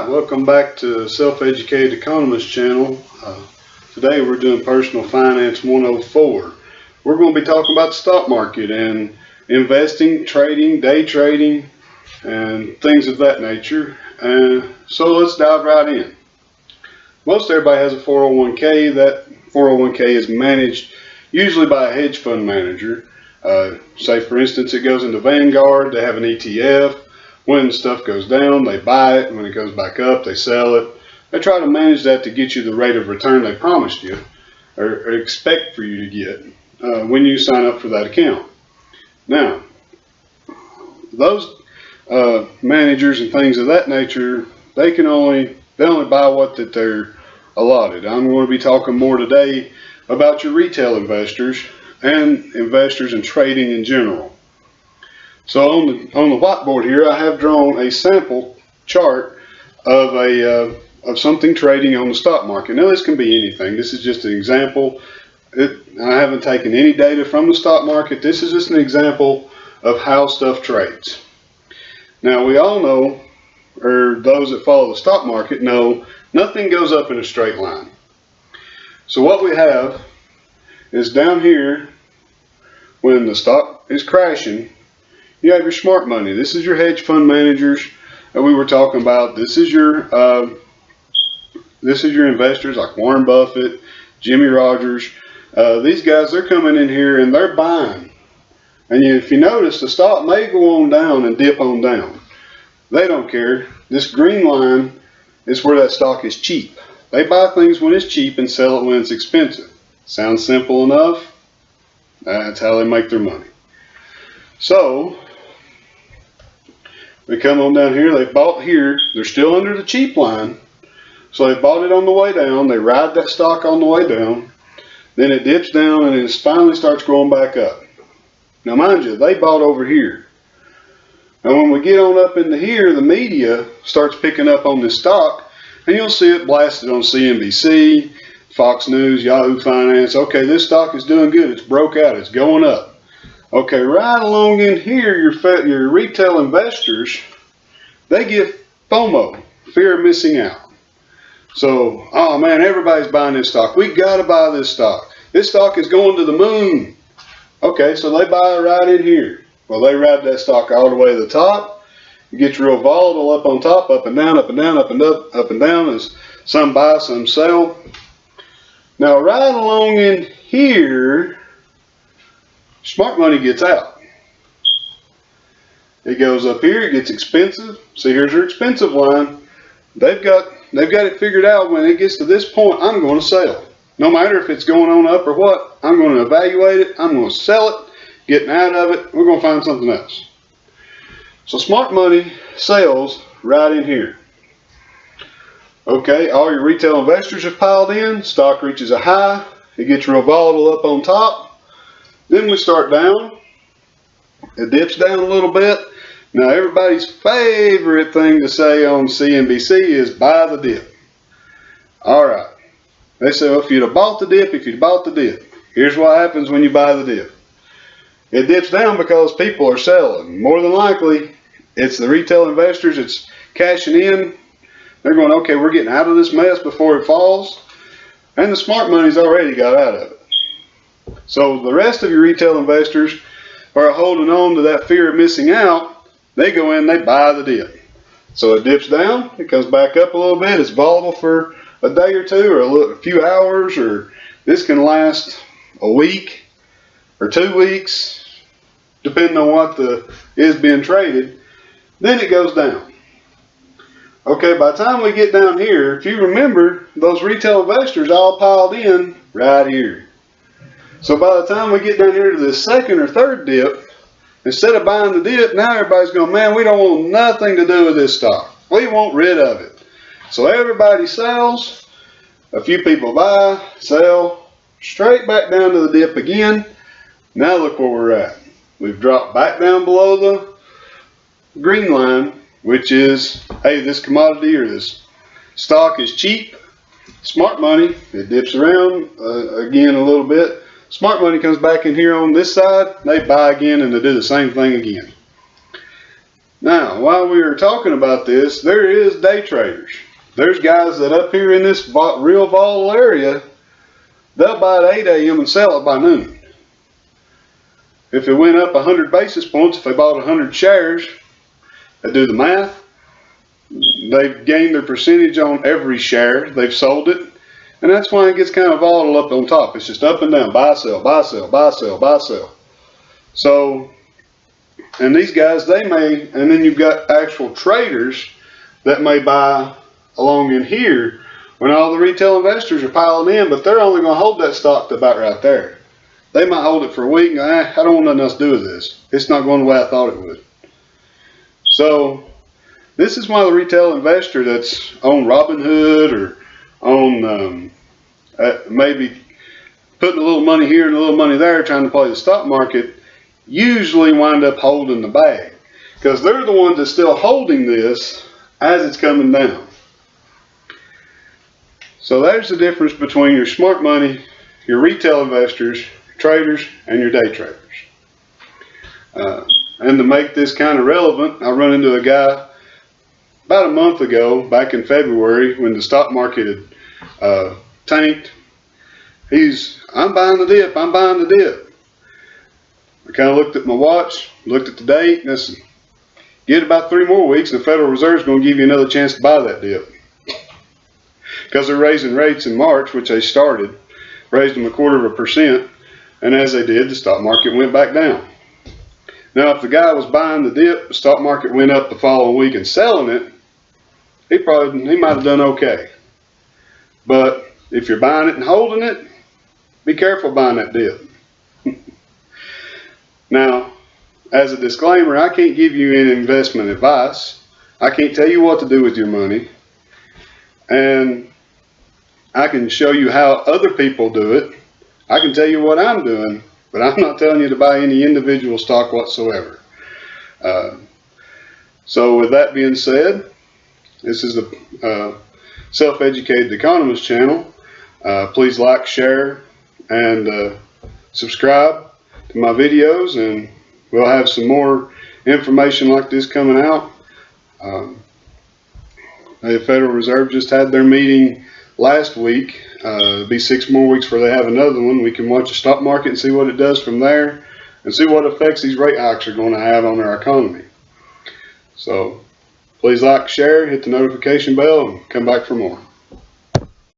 Alright, welcome back to Self-Educated Economist channel. Today we're doing Personal Finance 104. We're going to be talking about the stock market and investing, trading, day trading, and things of that nature. So let's dive right in. Most everybody has a 401k. That 401k is managed usually by a hedge fund manager. Say for instance it goes into Vanguard, they have an ETF. When stuff goes down, they buy it. When it goes back up, they sell it. They try to manage that to get you the rate of return they promised you or expect for you to get when you sign up for that account. Now, those managers and things of that nature, they only buy what that they're allotted. I'm going to be talking more today about your retail investors and investors in trading in general. So on the whiteboard here, I have drawn a sample chart of something trading on the stock market. Now this can be anything. This is just an example. I haven't taken any data from the stock market. This is just an example of how stuff trades. Now we all know, or those that follow the stock market know, nothing goes up in a straight line. So what we have is down here, when the stock is crashing, you have your smart money. This is your hedge fund managers that we were talking about. This is your investors like Warren Buffett, Jimmy Rogers. These guys, they're coming in here and they're buying. And if you notice, the stock may go on down and dip on down. They don't care. This green line is where that stock is cheap. They buy things when it's cheap and sell it when it's expensive. Sounds simple enough? That's how they make their money. So they come on down here, they bought here, they're still under the cheap line. So they bought it on the way down, they ride that stock on the way down, then it dips down and it finally starts going back up. Now mind you, they bought over here. And when we get on up into here, the media starts picking up on this stock, and you'll see it blasted on CNBC, Fox News, Yahoo Finance. Okay, this stock is doing good, it's broke out, it's going up. Okay, right along in here, your retail investors, they get FOMO, fear of missing out. So, oh man, everybody's buying this stock. We got to buy this stock. This stock is going to the moon. Okay, so they buy it right in here. Well, they ride that stock all the way to the top. It gets real volatile up on top, up and down, up and down, up and up, up and down, as some buy, some sell. Now, right along in here, smart money gets out. It goes up here, it gets expensive. See, here's your expensive line. They've got it figured out. When it gets to this point, I'm going to sell. No matter if it's going on up or what, I'm going to evaluate it, I'm going to sell it, getting out of it, we're going to find something else. So smart money sells right in here. Okay, all your retail investors have piled in, stock reaches a high, it gets real volatile up on top. Then we start down. It dips down a little bit. Now everybody's favorite thing to say on CNBC is buy the dip. Alright. They say, well, if you'd have bought the dip, here's what happens when you buy the dip. It dips down because people are selling. More than likely, it's the retail investors, it's cashing in. They're going, okay, we're getting out of this mess before it falls. And the smart money's already got out of it. So the rest of your retail investors are holding on to that fear of missing out. They go in, they buy the dip. So it dips down, it comes back up a little bit. It's volatile for a day or two or a few hours, or this can last a week or 2 weeks, depending on what is being traded. Then it goes down. Okay, by the time we get down here, if you remember, those retail investors all piled in right here. So by the time we get down here to the second or third dip, instead of buying the dip, now everybody's going, man, we don't want nothing to do with this stock. We want rid of it. So everybody sells, a few people buy, sell, straight back down to the dip again. Now look where we're at. We've dropped back down below the green line, which is, hey, this commodity or this stock is cheap. Smart money, it dips around again a little bit. Smart money comes back in here on this side, they buy again and they do the same thing again. Now, while we were talking about this, there is day traders. There's guys that up here in this real volatile area, they'll buy at 8 a.m. and sell it by noon. If it went up 100 basis points, if they bought 100 shares, they do the math. They've gained their percentage on every share. They've sold it. And that's why it gets kind of volatile up on top. It's just up and down. Buy, sell, buy, sell, buy, sell, buy, sell. So, and these guys, they may, and then you've got actual traders that may buy along in here when all the retail investors are piling in, but they're only going to hold that stock to about right there. They might hold it for a week and go, I don't want nothing else to do with this. It's not going the way I thought it would. So, this is why the retail investor that's on Robinhood or on maybe putting a little money here and a little money there trying to play the stock market usually wind up holding the bag, because they're the ones that's still holding this as it's coming down. So there's the difference between your smart money, your retail investors, traders, and your day traders. And to make this kind of relevant, I run into a guy about a month ago, back in February, when the stock market had tanked. I'm buying the dip, I'm buying the dip. I kind of looked at my watch, looked at the date, and I said, get about 3 more weeks and the Federal Reserve is going to give you another chance to buy that dip. Because they're raising rates in March, which they started, raised them 1/4%, and as they did, the stock market went back down. Now, if the guy was buying the dip, the stock market went up the following week and selling it, he might have done okay. But if you're buying it and holding it, be careful buying that dip. Now, as a disclaimer, I can't give you any investment advice. I can't tell you what to do with your money. And I can show you how other people do it. I can tell you what I'm doing, but I'm not telling you to buy any individual stock whatsoever. So with that being said, this is the Self-Educated Economist channel. Please like, share, and subscribe to my videos, and we'll have some more information like this coming out. The Federal Reserve just had their meeting last week. It'll be 6 more weeks before they have another one. We can watch the stock market and see what it does from there, and see what effects these rate hikes are going to have on our economy. So please like, share, hit the notification bell, and come back for more.